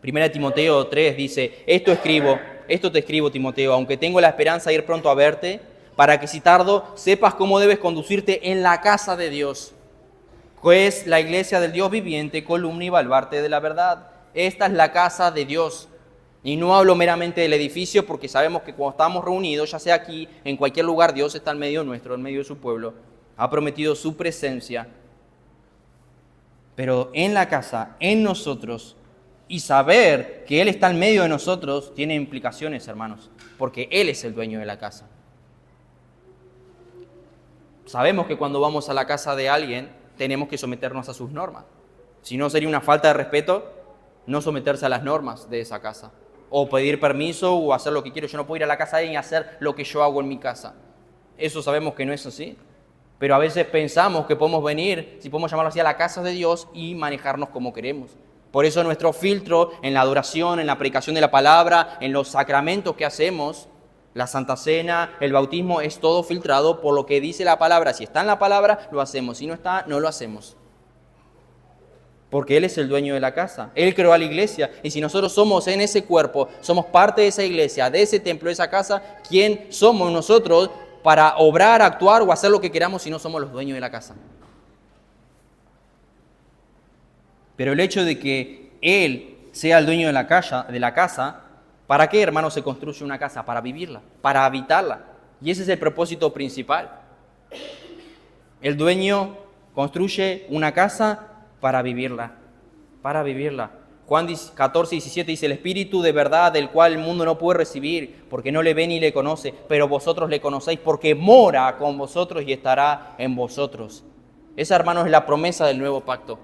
Primera de Timoteo 3 dice, esto te escribo, Timoteo, aunque tengo la esperanza de ir pronto a verte, para que si tardo sepas cómo debes conducirte en la casa de Dios, que es la iglesia del Dios viviente, columna y baluarte de la verdad. Esta es la casa de Dios. Y no hablo meramente del edificio, porque sabemos que cuando estamos reunidos, ya sea aquí, en cualquier lugar, Dios está en medio nuestro, en medio de su pueblo. Ha prometido su presencia. Pero en la casa, en nosotros, y saber que Él está en medio de nosotros, tiene implicaciones, hermanos, porque Él es el dueño de la casa. Sabemos que cuando vamos a la casa de alguien, tenemos que someternos a sus normas. Si no, sería una falta de respeto no someterse a las normas de esa casa. O pedir permiso o hacer lo que quiero. Yo no puedo ir a la casa de alguien y hacer lo que yo hago en mi casa. Eso sabemos que no es así. Pero a veces pensamos que podemos venir, si podemos llamarlo así, a la casa de Dios y manejarnos como queremos. Por eso nuestro filtro en la adoración, en la predicación de la palabra, en los sacramentos que hacemos, la Santa Cena, el bautismo, es todo filtrado por lo que dice la palabra. Si está en la palabra, lo hacemos. Si no está, no lo hacemos. Porque Él es el dueño de la casa. Él creó a la iglesia. Y si nosotros somos en ese cuerpo, somos parte de esa iglesia, de ese templo, de esa casa, ¿quién somos nosotros para obrar, actuar o hacer lo que queramos si no somos los dueños de la casa? Pero el hecho de que Él sea el dueño de la casa, ¿para qué, hermano, se construye una casa? Para vivirla, para habitarla. Y ese es el propósito principal. El dueño construye una casa para vivirla, para vivirla. Juan 14:17 dice, el Espíritu de verdad, del cual el mundo no puede recibir, porque no le ve ni le conoce, pero vosotros le conocéis, porque mora con vosotros y estará en vosotros. Esa, hermanos, es la promesa del nuevo pacto.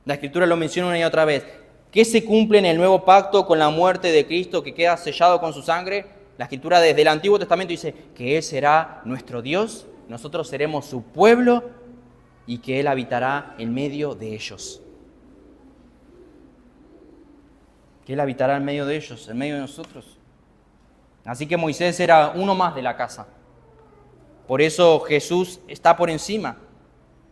La Escritura lo menciona una y otra vez. ¿Qué se cumple en el nuevo pacto con la muerte de Cristo que queda sellado con su sangre? La Escritura desde el Antiguo Testamento dice que Él será nuestro Dios, nosotros seremos su pueblo y que Él habitará en medio de ellos. Que Él habitará en medio de ellos, en medio de nosotros. Así que Moisés era uno más de la casa. Por eso Jesús está por encima.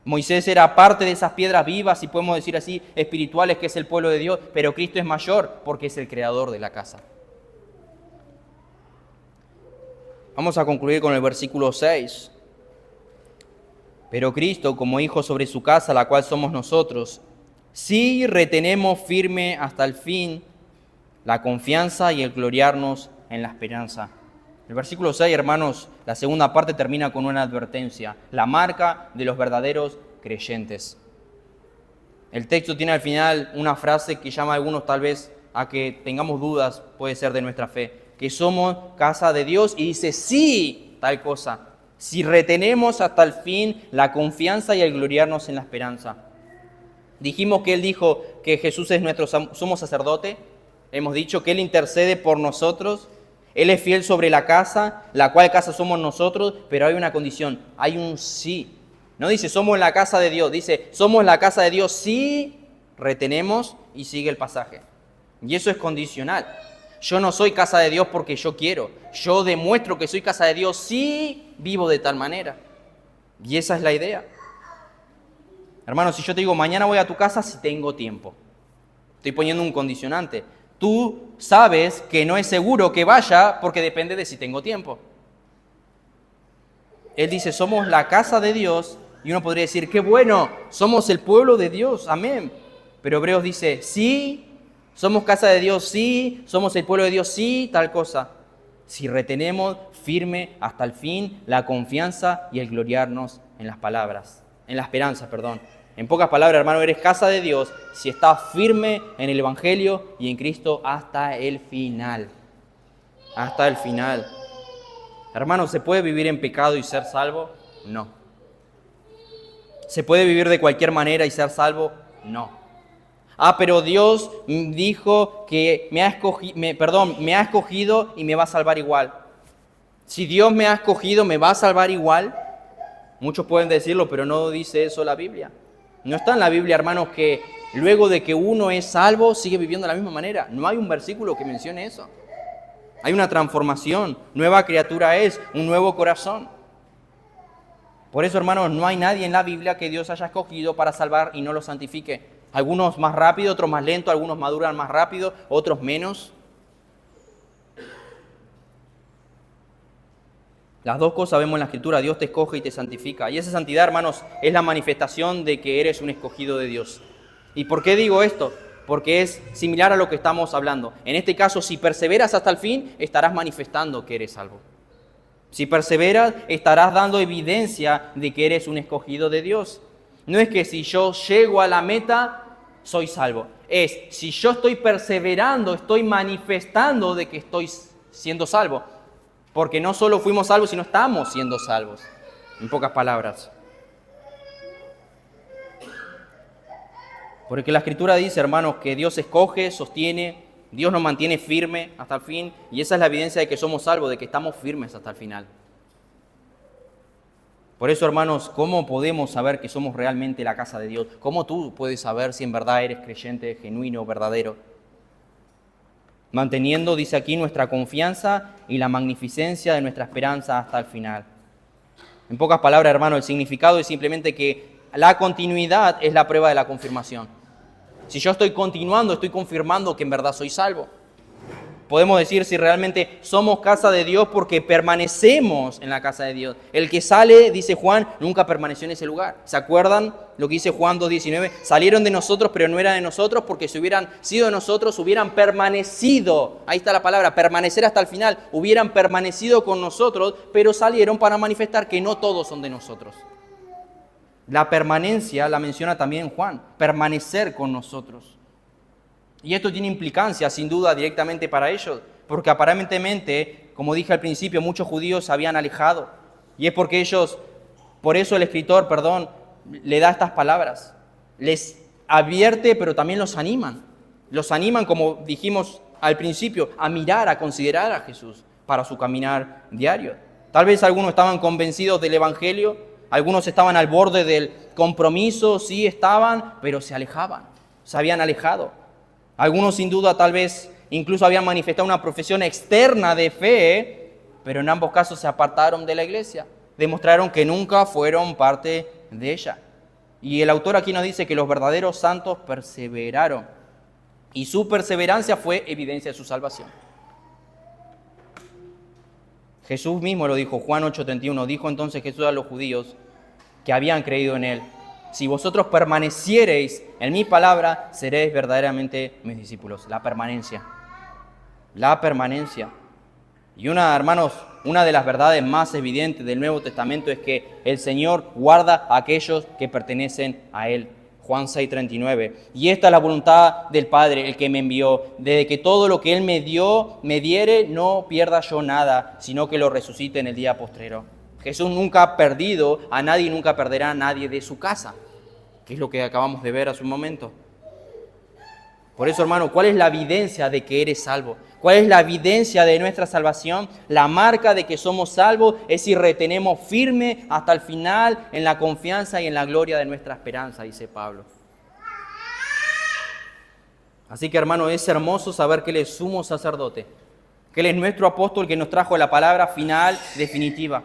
Moisés era parte de esas piedras vivas, si podemos decir así, espirituales, que es el pueblo de Dios, pero Cristo es mayor porque es el creador de la casa. Vamos a concluir con el versículo 6. Pero Cristo, como hijo sobre su casa, la cual somos nosotros, sí retenemos firme hasta el fin la confianza y el gloriarnos en la esperanza. El versículo 6, hermanos, la segunda parte termina con una advertencia, la marca de los verdaderos creyentes. El texto tiene al final una frase que llama a algunos tal vez a que tengamos dudas, puede ser de nuestra fe, que somos casa de Dios y dice sí, tal cosa, si retenemos hasta el fin la confianza y el gloriarnos en la esperanza. Dijimos que Él dijo que Jesús es nuestro sumo sacerdote, hemos dicho que Él intercede por nosotros. Él es fiel sobre la casa, la cual casa somos nosotros, pero hay una condición, hay un sí. No dice somos la casa de Dios, dice somos la casa de Dios si retenemos y sigue el pasaje. Y eso es condicional. Yo no soy casa de Dios porque yo quiero. Yo demuestro que soy casa de Dios si vivo de tal manera. Y esa es la idea. Hermano, si yo te digo, mañana voy a tu casa si tengo tiempo. Estoy poniendo un condicionante. Tú sabes que no es seguro que vaya porque depende de si tengo tiempo. Él dice, somos la casa de Dios, y uno podría decir, qué bueno, somos el pueblo de Dios, amén. Pero Hebreos dice, sí, somos casa de Dios, sí, somos el pueblo de Dios, sí, tal cosa. Si retenemos firme hasta el fin la confianza y el gloriarnos en las palabras, en la esperanza, perdón. En pocas palabras, hermano, eres casa de Dios si estás firme en el Evangelio y en Cristo hasta el final. Hasta el final. Hermano, ¿se puede vivir en pecado y ser salvo? No. ¿Se puede vivir de cualquier manera y ser salvo? No. Pero Dios dijo que me ha escogido y me va a salvar igual. Si Dios me ha escogido, ¿me va a salvar igual? Muchos pueden decirlo, pero no dice eso la Biblia. No está en la Biblia, hermanos, que luego de que uno es salvo, sigue viviendo de la misma manera. No hay un versículo que mencione eso. Hay una transformación, nueva criatura es, un nuevo corazón. Por eso, hermanos, no hay nadie en la Biblia que Dios haya escogido para salvar y no lo santifique. Algunos más rápido, otros más lento, algunos maduran más rápido, otros menos. Las dos cosas vemos en la Escritura, Dios te escoge y te santifica. Y esa santidad, hermanos, es la manifestación de que eres un escogido de Dios. ¿Y por qué digo esto? Porque es similar a lo que estamos hablando. En este caso, si perseveras hasta el fin, estarás manifestando que eres salvo. Si perseveras, estarás dando evidencia de que eres un escogido de Dios. No es que si yo llego a la meta, soy salvo. Es, si yo estoy perseverando, estoy manifestando de que estoy siendo salvo. Porque no solo fuimos salvos, sino estamos siendo salvos. En pocas palabras. Porque la Escritura dice, hermanos, que Dios escoge, sostiene, Dios nos mantiene firme hasta el fin, y esa es la evidencia de que somos salvos, de que estamos firmes hasta el final. Por eso, hermanos, ¿cómo podemos saber que somos realmente la casa de Dios? ¿Cómo tú puedes saber si en verdad eres creyente, genuino, verdadero? Manteniendo, dice aquí, nuestra confianza y la magnificencia de nuestra esperanza hasta el final. En pocas palabras, hermano, el significado es simplemente que la continuidad es la prueba de la confirmación. Si yo estoy continuando, estoy confirmando que en verdad soy salvo. Podemos decir si realmente somos casa de Dios porque permanecemos en la casa de Dios. El que sale, dice Juan, nunca permaneció en ese lugar. ¿Se acuerdan lo que dice Juan 2:19? Salieron de nosotros, pero no eran de nosotros, porque si hubieran sido de nosotros, hubieran permanecido. Ahí está la palabra, permanecer hasta el final. Hubieran permanecido con nosotros, pero salieron para manifestar que no todos son de nosotros. La permanencia la menciona también Juan, permanecer con nosotros. Y esto tiene implicancias, sin duda, directamente para ellos, porque aparentemente, como dije al principio, muchos judíos se habían alejado. Y es porque ellos, por eso el escritor, le da estas palabras. Les advierte, pero también los animan. Los animan, como dijimos al principio, a mirar, a considerar a Jesús para su caminar diario. Tal vez algunos estaban convencidos del Evangelio, algunos estaban al borde del compromiso, sí estaban, pero se alejaban, se habían alejado. Algunos sin duda tal vez incluso habían manifestado una profesión externa de fe, pero en ambos casos se apartaron de la iglesia. Demostraron que nunca fueron parte de ella. Y el autor aquí nos dice que los verdaderos santos perseveraron. Y su perseverancia fue evidencia de su salvación. Jesús mismo lo dijo, Juan 8:31. Dijo entonces Jesús a los judíos que habían creído en él: si vosotros permaneciereis en mi palabra, seréis verdaderamente mis discípulos. La permanencia. La permanencia. Y hermanos, una de las verdades más evidentes del Nuevo Testamento es que el Señor guarda a aquellos que pertenecen a Él. Juan 6:39. Y esta es la voluntad del Padre, el que me envió, de que todo lo que Él me diere, no pierda yo nada, sino que lo resucite en el día postrero. Jesús nunca ha perdido a nadie y nunca perderá a nadie de su casa, que es lo que acabamos de ver hace un momento. Por eso, hermano, ¿cuál es la evidencia de que eres salvo? ¿Cuál es la evidencia de nuestra salvación? La marca de que somos salvos es si retenemos firme hasta el final en la confianza y en la gloria de nuestra esperanza, dice Pablo. Así que, hermano, es hermoso saber que Él es sumo sacerdote, que Él es nuestro apóstol que nos trajo la palabra final, definitiva,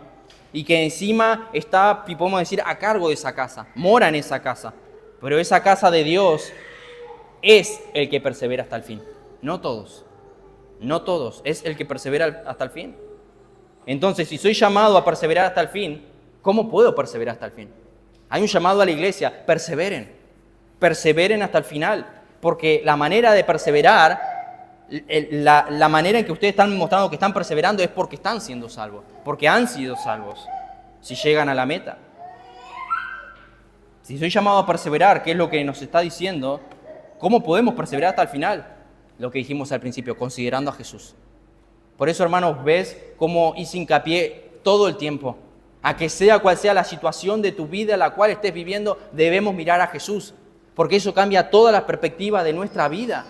y que encima está, podemos decir, a cargo de esa casa, mora en esa casa. Pero esa casa de Dios es el que persevera hasta el fin. No todos, es el que persevera hasta el fin. Entonces, si soy llamado a perseverar hasta el fin, ¿cómo puedo perseverar hasta el fin? Hay un llamado a la iglesia, perseveren hasta el final, porque la manera de perseverar, la manera en que ustedes están mostrando que están perseverando es porque están siendo salvos, porque han sido salvos, si llegan a la meta. Si soy llamado a perseverar, ¿qué es lo que nos está diciendo? ¿Cómo podemos perseverar hasta el final? Lo que dijimos al principio, considerando a Jesús. Por eso, hermanos, ves cómo hice hincapié todo el tiempo, a que sea cual sea la situación de tu vida en la cual estés viviendo, debemos mirar a Jesús, porque eso cambia toda la perspectiva de nuestra vida.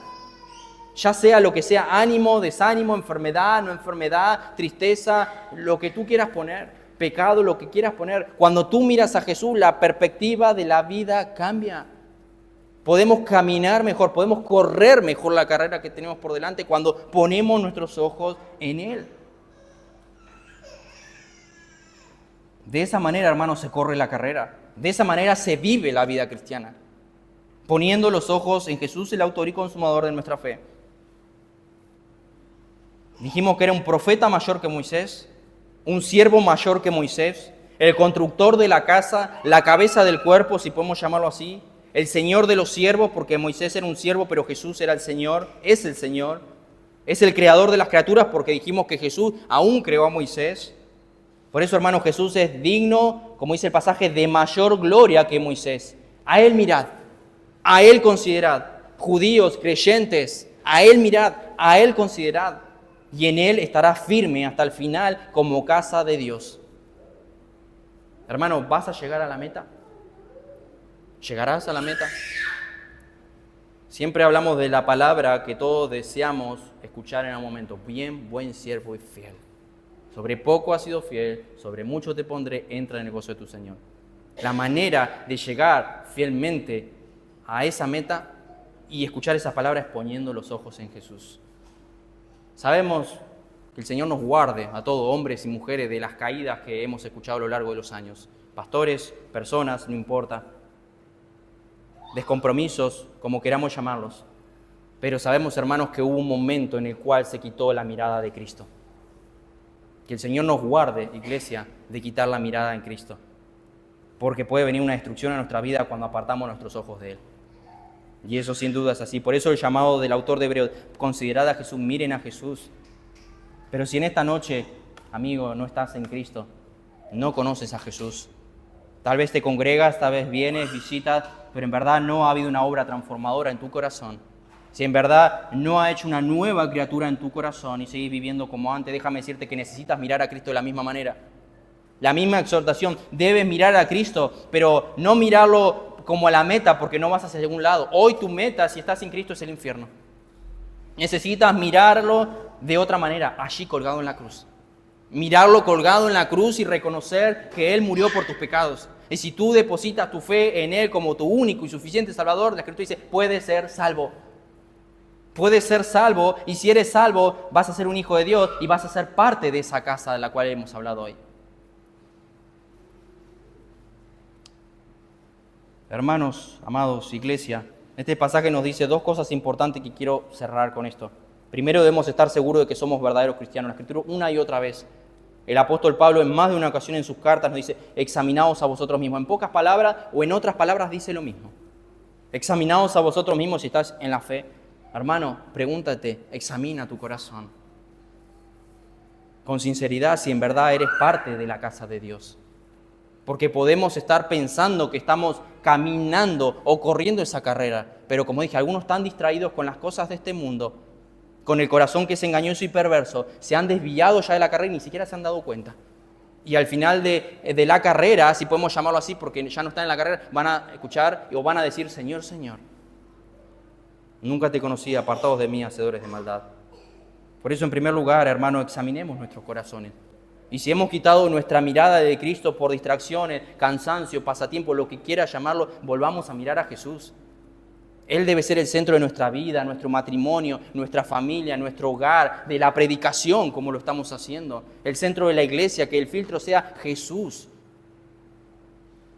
Ya sea lo que sea, ánimo, desánimo, enfermedad, no enfermedad, tristeza, lo que tú quieras poner, pecado, lo que quieras poner. Cuando tú miras a Jesús, la perspectiva de la vida cambia. Podemos caminar mejor, podemos correr mejor la carrera que tenemos por delante cuando ponemos nuestros ojos en Él. De esa manera, hermanos, se corre la carrera. De esa manera se vive la vida cristiana. Poniendo los ojos en Jesús, el autor y consumador de nuestra fe. Dijimos que era un profeta mayor que Moisés, un siervo mayor que Moisés, el constructor de la casa, la cabeza del cuerpo, si podemos llamarlo así, el Señor de los siervos, porque Moisés era un siervo, pero Jesús era el Señor, es el Señor. Es el creador de las criaturas, porque dijimos que Jesús aún creó a Moisés. Por eso, hermanos, Jesús es digno, como dice el pasaje, de mayor gloria que Moisés. A Él mirad, a Él considerad, judíos, creyentes, a Él mirad, a Él considerad, y en Él estará firme hasta el final como casa de Dios. Hermano, ¿vas a llegar a la meta? ¿Llegarás a la meta? Siempre hablamos de la palabra que todos deseamos escuchar en algún momento. Bien, buen siervo y fiel. Sobre poco has sido fiel, sobre mucho te pondré, entra en el gozo de tu Señor. La manera de llegar fielmente a esa meta y escuchar esas palabras es poniendo los ojos en Jesús. Sabemos que el Señor nos guarde a todos, hombres y mujeres, de las caídas que hemos escuchado a lo largo de los años. Pastores, personas, no importa. Descompromisos, como queramos llamarlos. Pero sabemos, hermanos, que hubo un momento en el cual se quitó la mirada de Cristo. Que el Señor nos guarde, iglesia, de quitar la mirada en Cristo. Porque puede venir una destrucción a nuestra vida cuando apartamos nuestros ojos de Él. Y eso sin duda es así. Por eso el llamado del autor de Hebreos, considerad a Jesús, miren a Jesús. Pero si en esta noche, amigo, no estás en Cristo, no conoces a Jesús. Tal vez te congregas, tal vez vienes, visitas, pero en verdad no ha habido una obra transformadora en tu corazón. Si en verdad no ha hecho una nueva criatura en tu corazón y seguís viviendo como antes, déjame decirte que necesitas mirar a Cristo de la misma manera. La misma exhortación, debes mirar a Cristo, pero no mirarlo como a la meta porque no vas hacia ningún lado. Hoy tu meta, si estás sin Cristo, es el infierno. Necesitas mirarlo de otra manera, allí colgado en la cruz. Mirarlo colgado en la cruz y reconocer que Él murió por tus pecados. Y si tú depositas tu fe en Él como tu único y suficiente Salvador, la Escritura dice, puedes ser salvo. Puedes ser salvo, y si eres salvo, vas a ser un hijo de Dios y vas a ser parte de esa casa de la cual hemos hablado hoy. Hermanos, amados, iglesia, este pasaje nos dice dos cosas importantes que quiero cerrar con esto. Primero, debemos estar seguros de que somos verdaderos cristianos. La Escritura una y otra vez. El apóstol Pablo en más de una ocasión en sus cartas nos dice, examinaos a vosotros mismos. En pocas palabras o en otras palabras dice lo mismo. Examinaos a vosotros mismos si estás en la fe. Hermano, pregúntate, examina tu corazón. Con sinceridad, si en verdad eres parte de la casa de Dios. Porque podemos estar pensando que estamos caminando o corriendo esa carrera. Pero como dije, algunos están distraídos con las cosas de este mundo, con el corazón que es engañoso y perverso, se han desviado ya de la carrera y ni siquiera se han dado cuenta. Y al final de la carrera, si podemos llamarlo así, porque ya no están en la carrera, van a escuchar o van a decir, Señor, Señor, nunca te conocí, apartados de mí, hacedores de maldad. Por eso, en primer lugar, hermano, examinemos nuestros corazones. Y si hemos quitado nuestra mirada de Cristo por distracciones, cansancio, pasatiempo, lo que quiera llamarlo, volvamos a mirar a Jesús. Él debe ser el centro de nuestra vida, nuestro matrimonio, nuestra familia, nuestro hogar, de la predicación, como lo estamos haciendo. El centro de la iglesia, que el filtro sea Jesús.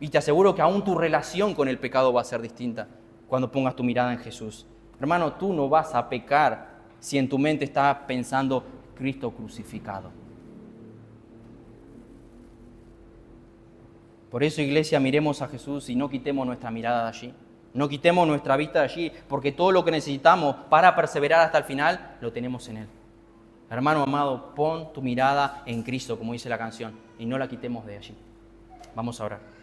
Y te aseguro que aún tu relación con el pecado va a ser distinta cuando pongas tu mirada en Jesús. Hermano, tú no vas a pecar si en tu mente estás pensando Cristo crucificado. Por eso, iglesia, miremos a Jesús y no quitemos nuestra mirada de allí. No quitemos nuestra vista de allí, porque todo lo que necesitamos para perseverar hasta el final, lo tenemos en Él. Hermano amado, pon tu mirada en Cristo, como dice la canción, y no la quitemos de allí. Vamos a orar.